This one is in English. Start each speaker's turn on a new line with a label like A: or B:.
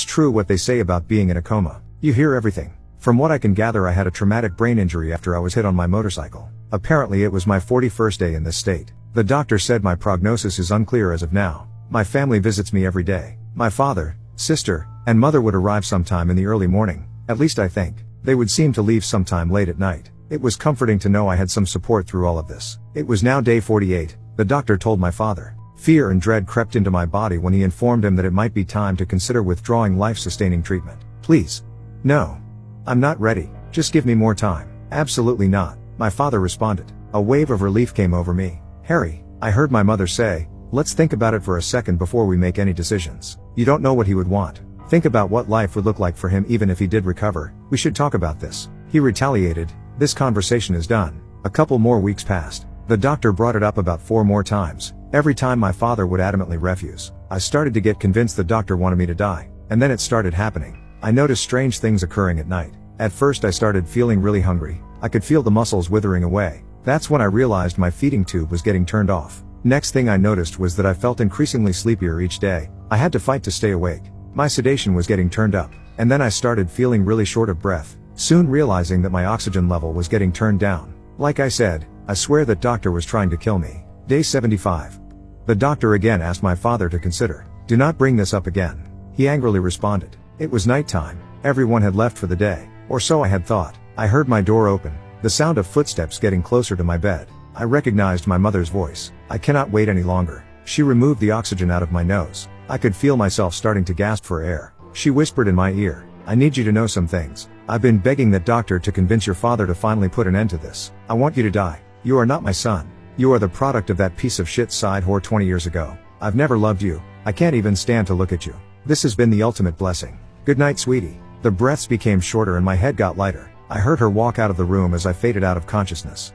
A: It's true what they say about being in a coma. You hear everything. From what I can gather, I had a traumatic brain injury after I was hit on my motorcycle. Apparently it was my 41st day in this state. The doctor said my prognosis is unclear as of now. My family visits me every day. My father, sister, and mother would arrive sometime in the early morning. At least I think. They would seem to leave sometime late at night. It was comforting to know I had some support through all of this. It was now day 48, the doctor told my father. Fear and dread crept into my body when he informed him that it might be time to consider withdrawing life-sustaining treatment. Please. No. I'm not ready. Just give me more time. Absolutely not, my father responded. A wave of relief came over me. Harry, I heard my mother say, let's think about it for a second before we make any decisions. You don't know what he would want. Think about what life would look like for him even if he did recover. We should talk about this. He retaliated. This conversation is done. A couple more weeks passed. The doctor brought it up about 4 more times. Every time my father would adamantly refuse. I started to get convinced the doctor wanted me to die. And then it started happening. I noticed strange things occurring at night. At first I started feeling really hungry. I could feel the muscles withering away. That's when I realized my feeding tube was getting turned off. Next thing I noticed was that I felt increasingly sleepier each day. I had to fight to stay awake. My sedation was getting turned up. And then I started feeling really short of breath, soon realizing that my oxygen level was getting turned down. Like I said, I swear that doctor was trying to kill me. Day 75. The doctor again asked my father to consider. Do not bring this up again. He angrily responded. It was nighttime. Everyone had left for the day. Or so I had thought. I heard my door open. The sound of footsteps getting closer to my bed. I recognized my mother's voice. I cannot wait any longer. She removed the oxygen out of my nose. I could feel myself starting to gasp for air. She whispered in my ear. I need you to know some things. I've been begging that doctor to convince your father to finally put an end to this. I want you to die. You are not my son. You are the product of that piece of shit side whore 20 years ago. I've never loved you. I can't even stand to look at you. This has been the ultimate blessing. Good night, sweetie. The breaths became shorter and my head got lighter. I heard her walk out of the room as I faded out of consciousness.